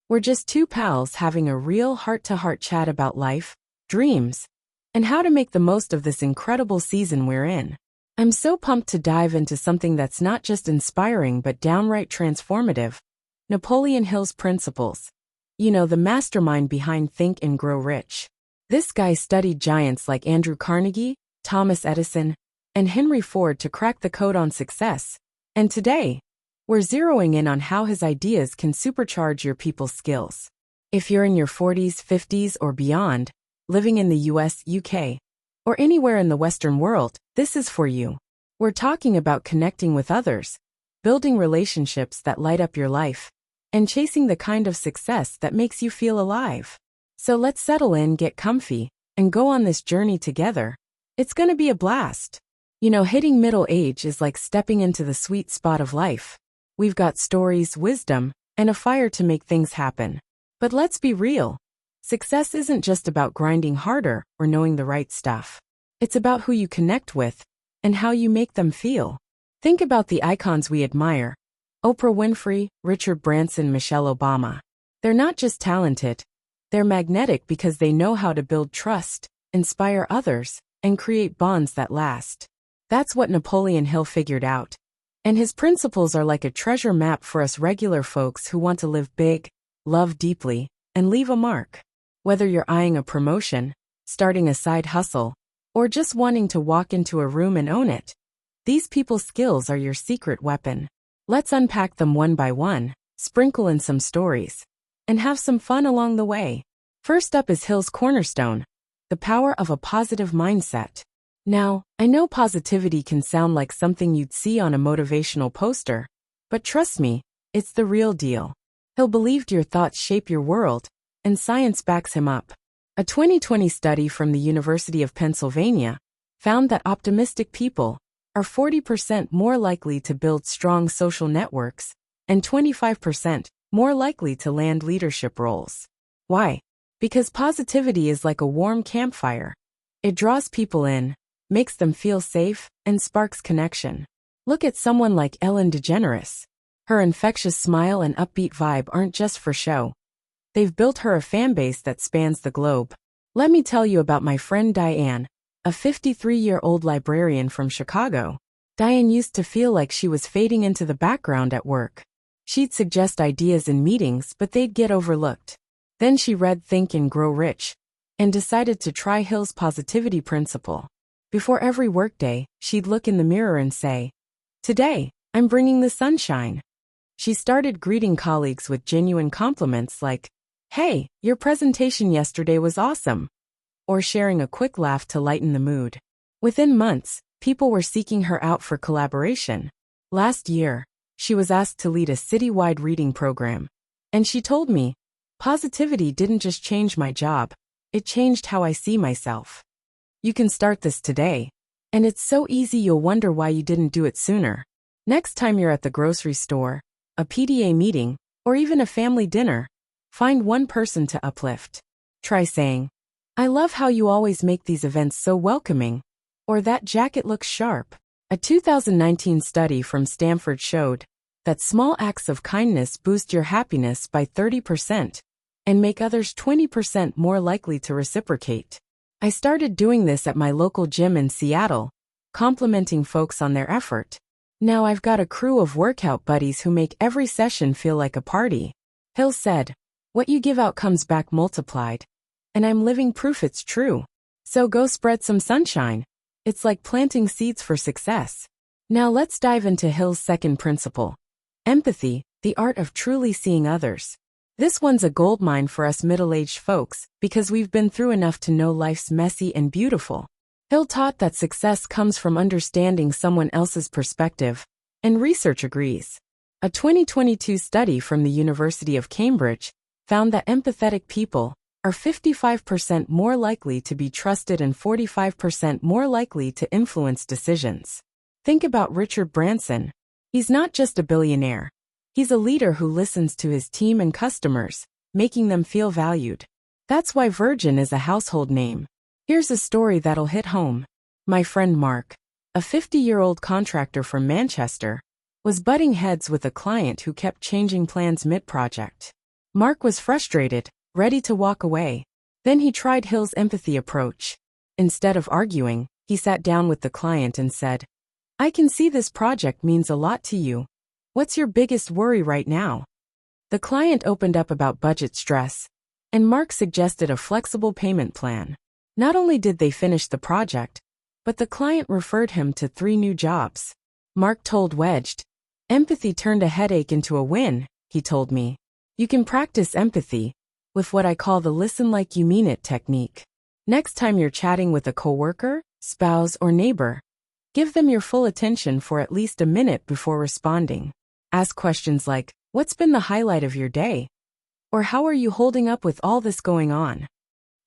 We're just two pals having a real heart-to-heart chat about life, dreams, and how to make the most of this incredible season we're in. I'm so pumped to dive into something that's not just inspiring but downright transformative. Napoleon Hill's principles. You know, the mastermind behind Think and Grow Rich. This guy studied giants like Andrew Carnegie, Thomas Edison, and Henry Ford to crack the code on success. And today, we're zeroing in on how his ideas can supercharge your people's skills. If you're in your 40s, 50s, or beyond, living in the US, UK, or anywhere in the Western world, this is for you. We're talking about connecting with others, building relationships that light up your life, and chasing the kind of success that makes you feel alive. So let's settle in, get comfy, and go on this journey together. It's gonna be a blast. You know, hitting middle age is like stepping into the sweet spot of life. We've got stories, wisdom, and a fire to make things happen. But let's be real. Success isn't just about grinding harder or knowing the right stuff. It's about who you connect with and how you make them feel. Think about the icons we admire. Oprah Winfrey, Richard Branson, Michelle Obama. They're not just talented. They're magnetic because they know how to build trust, inspire others, and create bonds that last. That's what Napoleon Hill figured out. And his principles are like a treasure map for us regular folks who want to live big, love deeply, and leave a mark. Whether you're eyeing a promotion, starting a side hustle, or just wanting to walk into a room and own it, these people's skills are your secret weapon. Let's unpack them one by one, sprinkle in some stories, and have some fun along the way. First up is Hill's cornerstone, the power of a positive mindset. Now, I know positivity can sound like something you'd see on a motivational poster, but trust me, it's the real deal. Hill believed your thoughts shape your world, and science backs him up. A 2020 study from the University of Pennsylvania found that optimistic people are 40% more likely to build strong social networks and 25% more likely to land leadership roles. Why? Because positivity is like a warm campfire. It draws people in, makes them feel safe, and sparks connection. Look at someone like Ellen DeGeneres. Her infectious smile and upbeat vibe aren't just for show. They've built her a fan base that spans the globe. Let me tell you about my friend Diane, a 53-year-old librarian from Chicago. Diane used to feel like she was fading into the background at work. She'd suggest ideas in meetings, but they'd get overlooked. Then she read Think and Grow Rich and decided to try Hill's positivity principle. Before every workday, she'd look in the mirror and say, "Today, I'm bringing the sunshine." She started greeting colleagues with genuine compliments like, "Hey, your presentation yesterday was awesome," or sharing a quick laugh to lighten the mood. Within months, people were seeking her out for collaboration. Last year, she was asked to lead a citywide reading program. And she told me, "Positivity didn't just change my job, it changed how I see myself." You can start this today. And it's so easy you'll wonder why you didn't do it sooner. Next time you're at the grocery store, a PDA meeting, or even a family dinner, find one person to uplift. Try saying, "I love how you always make these events so welcoming," or "That jacket looks sharp." A 2019 study from Stanford showed that small acts of kindness boost your happiness by 30% and make others 20% more likely to reciprocate. I started doing this at my local gym in Seattle, complimenting folks on their effort. Now I've got a crew of workout buddies who make every session feel like a party. Hill said, "What you give out comes back multiplied." And I'm living proof it's true. So go spread some sunshine. It's like planting seeds for success. Now let's dive into Hill's second principle. Empathy, the art of truly seeing others. This one's a goldmine for us middle-aged folks because we've been through enough to know life's messy and beautiful. Hill taught that success comes from understanding someone else's perspective, and research agrees. A 2022 study from the University of Cambridge found that empathetic people are 55% more likely to be trusted and 45% more likely to influence decisions. Think about Richard Branson. He's not just a billionaire. He's a leader who listens to his team and customers, making them feel valued. That's why Virgin is a household name. Here's a story that'll hit home. My friend Mark, a 50-year-old contractor from Manchester, was butting heads with a client who kept changing plans mid-project. Mark was frustrated, ready to walk away. Then he tried Hill's empathy approach. Instead of arguing, he sat down with the client and said, "I can see this project means a lot to you. What's your biggest worry right now?" The client opened up about budget stress, and Mark suggested a flexible payment plan. Not only did they finish the project, but the client referred him to 3 new jobs. Mark told Wedged, "Empathy turned a headache into a win," he told me. You can practice empathy with what I call the listen like you mean it technique. Next time you're chatting with a coworker, spouse, or neighbor, give them your full attention for at least a minute before responding. Ask questions like, "What's been the highlight of your day?" Or "How are you holding up with all this going on?"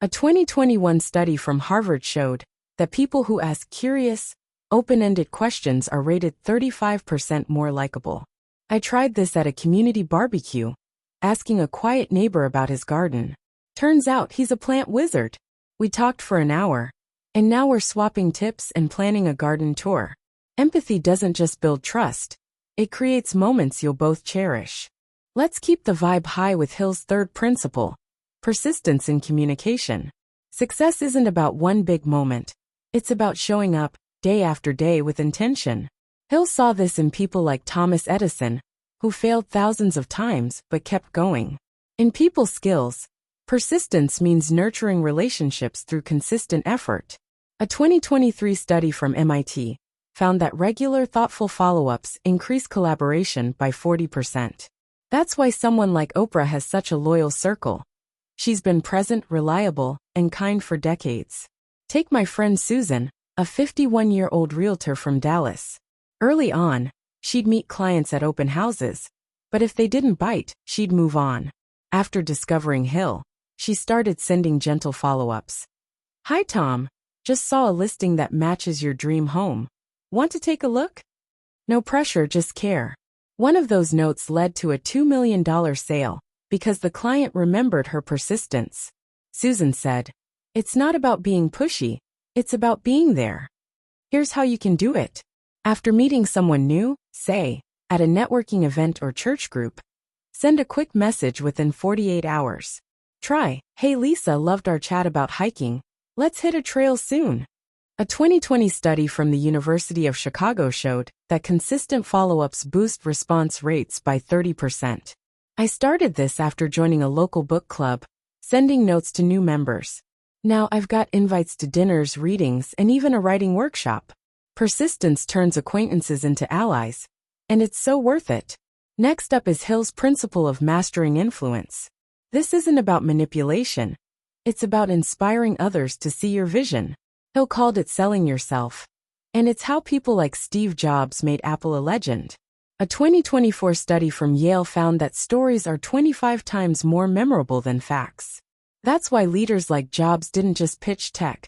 A 2021 study from Harvard showed that people who ask curious, open-ended questions are rated 35% more likable. I tried this at a community barbecue, asking a quiet neighbor about his garden. Turns out he's a plant wizard. We talked for an hour, and now we're swapping tips and planning a garden tour. Empathy doesn't just build trust, it creates moments you'll both cherish. Let's keep the vibe high with Hill's third principle: persistence in communication. Success isn't about one big moment. It's about showing up, day after day, with intention. Hill saw this in people like Thomas Edison, who failed thousands of times but kept going. In people skills, persistence means nurturing relationships through consistent effort. A 2023 study from MIT found that regular thoughtful follow-ups increase collaboration by 40%. That's why someone like Oprah has such a loyal circle. She's been present, reliable, and kind for decades. Take my friend Susan, a 51-year-old realtor from Dallas. Early on, she'd meet clients at open houses, but if they didn't bite, she'd move on. After discovering Hill, she started sending gentle follow-ups. "Hi Tom, just saw a listing that matches your dream home. Want to take a look?" No pressure, just care. One of those notes led to a $2 million sale because the client remembered her persistence. Susan said, "It's not about being pushy, it's about being there." Here's how you can do it. After meeting someone new, say, at a networking event or church group, send a quick message within 48 hours. Try, "Hey Lisa, loved our chat about hiking. Let's hit a trail soon." A 2020 study from the University of Chicago showed that consistent follow-ups boost response rates by 30%. I started this after joining a local book club, sending notes to new members. Now I've got invites to dinners, readings, and even a writing workshop. Persistence turns acquaintances into allies, and it's so worth it. Next up is Hill's principle of mastering influence. This isn't about manipulation. It's about inspiring others to see your vision. Hill called it selling yourself. And it's how people like Steve Jobs made Apple a legend. A 2024 study from Yale found that stories are 25 times more memorable than facts. That's why leaders like Jobs didn't just pitch tech.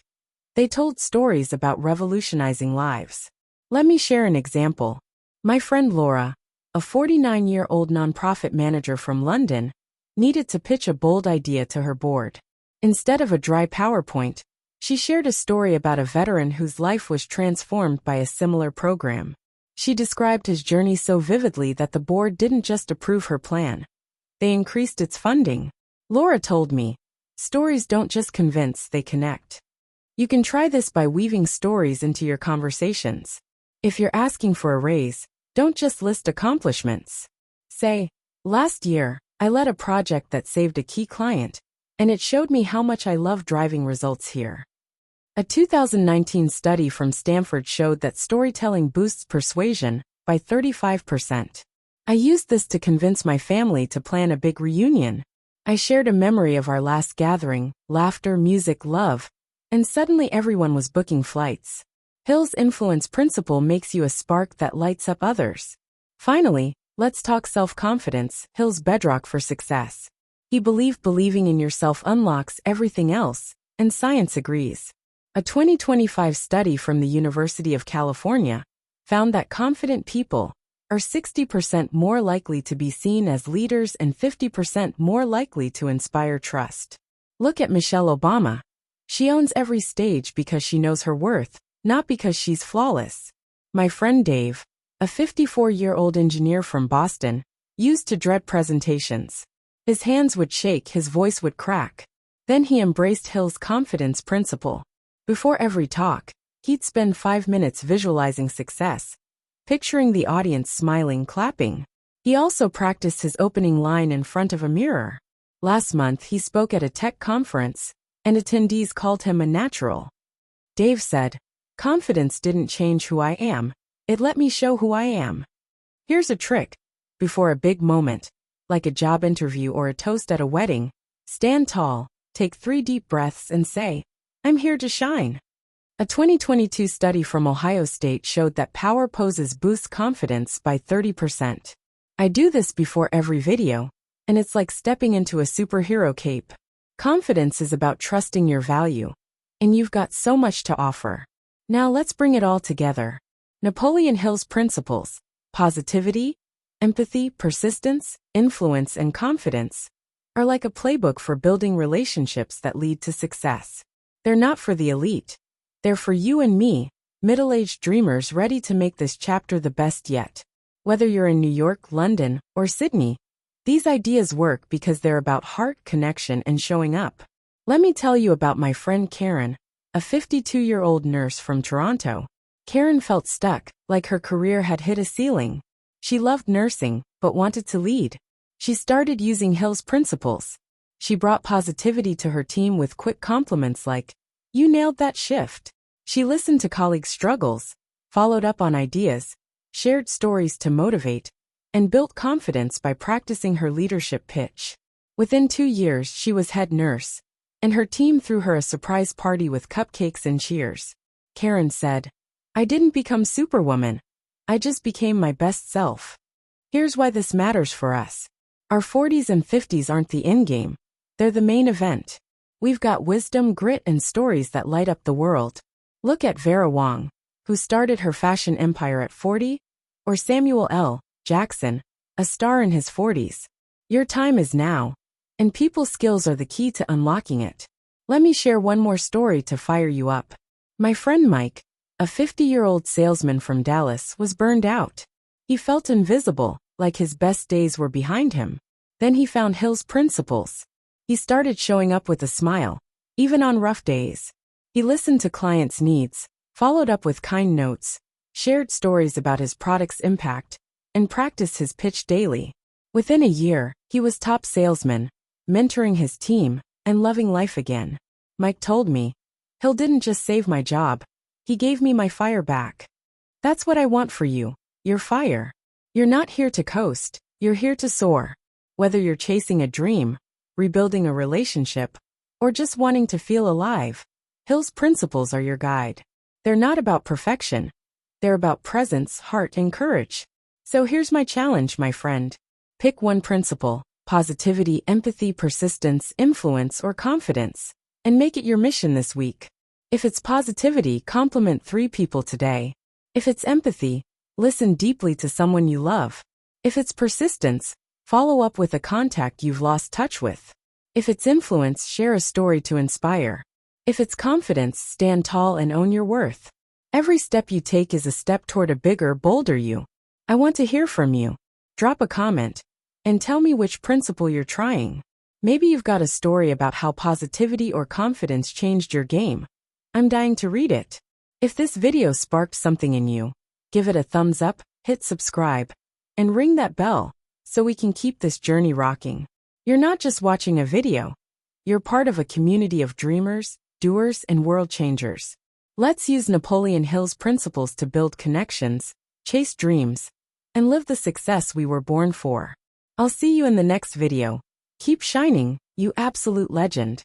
They told stories about revolutionizing lives. Let me share an example. My friend Laura, a 49-year-old nonprofit manager from London, needed to pitch a bold idea to her board. Instead of a dry PowerPoint, she shared a story about a veteran whose life was transformed by a similar program. She described his journey so vividly that the board didn't just approve her plan. They increased its funding. Laura told me, "Stories don't just convince, they connect." You can try this by weaving stories into your conversations. If you're asking for a raise, don't just list accomplishments. Say, "Last year, I led a project that saved a key client, and it showed me how much I love driving results here." A 2019 study from Stanford showed that storytelling boosts persuasion by 35%. I used this to convince my family to plan a big reunion. I shared a memory of our last gathering, laughter, music, love, and suddenly everyone was booking flights. Hill's influence principle makes you a spark that lights up others. Finally, let's talk self-confidence, Hill's bedrock for success. He believed believing in yourself unlocks everything else, and science agrees. A 2025 study from the University of California found that confident people are 60% more likely to be seen as leaders and 50% more likely to inspire trust. Look at Michelle Obama. She owns every stage because she knows her worth, not because she's flawless. My friend Dave, a 54-year-old engineer from Boston, used to dread presentations. His hands would shake, his voice would crack. Then he embraced Hill's confidence principle. Before every talk, he'd spend 5 minutes visualizing success, picturing the audience smiling, clapping. He also practiced his opening line in front of a mirror. Last month, he spoke at a tech conference, and attendees called him a natural. Dave said, "Confidence didn't change who I am, it let me show who I am." Here's a trick. Before a big moment, like a job interview or a toast at a wedding, stand tall, take 3 deep breaths and say, "I'm here to shine." A 2022 study from Ohio State showed that power poses boost confidence by 30%. I do this before every video, and it's like stepping into a superhero cape. Confidence is about trusting your value, and you've got so much to offer. Now let's bring it all together. Napoleon Hill's principles: positivity, empathy, persistence, influence, and confidence are like a playbook for building relationships that lead to success. They're not for the elite. They're for you and me, middle-aged dreamers ready to make this chapter the best yet. Whether you're in New York, London, or Sydney, these ideas work because they're about heart, connection, and showing up. Let me tell you about my friend Karen, a 52-year-old nurse from Toronto. Karen felt stuck, like her career had hit a ceiling. She loved nursing, but wanted to lead. She started using Hill's principles. She brought positivity to her team with quick compliments like, "You nailed that shift." She listened to colleagues' struggles, followed up on ideas, shared stories to motivate, and built confidence by practicing her leadership pitch. Within 2 years, she was head nurse, and her team threw her a surprise party with cupcakes and cheers. Karen said, "I didn't become Superwoman. I just became my best self." Here's why this matters for us. Our 40s and 50s aren't the endgame. They're the main event. We've got wisdom, grit, and stories that light up the world. Look at Vera Wang, who started her fashion empire at 40, or Samuel L. Jackson, a star in his 40s. Your time is now, and people skills are the key to unlocking it. Let me share one more story to fire you up. My friend Mike, a 50-year-old salesman from Dallas, was burned out. He felt invisible, like his best days were behind him. Then he found Hill's principles. He started showing up with a smile, even on rough days. He listened to clients' needs, followed up with kind notes, shared stories about his product's impact, and practiced his pitch daily. Within a year, he was top salesman, mentoring his team, and loving life again. Mike told me, "Hill didn't just save my job, he gave me my fire back." That's what I want for you, your fire. You're not here to coast, you're here to soar. Whether you're chasing a dream, rebuilding a relationship, or just wanting to feel alive, Hill's principles are your guide. They're not about perfection. They're about presence, heart, and courage. So here's my challenge, my friend. Pick one principle: positivity, empathy, persistence, influence, or confidence, and make it your mission this week. If it's positivity, compliment 3 people today. If it's empathy, listen deeply to someone you love. If it's persistence, follow up with a contact you've lost touch with. If it's influence, share a story to inspire. If it's confidence, stand tall and own your worth. Every step you take is a step toward a bigger, bolder you. I want to hear from you. Drop a comment and tell me which principle you're trying. Maybe you've got a story about how positivity or confidence changed your game. I'm dying to read it. If this video sparked something in you, give it a thumbs up, hit subscribe, and ring that bell so we can keep this journey rocking. You're not just watching a video. You're part of a community of dreamers, doers, and world changers. Let's use Napoleon Hill's principles to build connections, chase dreams, and live the success we were born for. I'll see you in the next video. Keep shining, you absolute legend.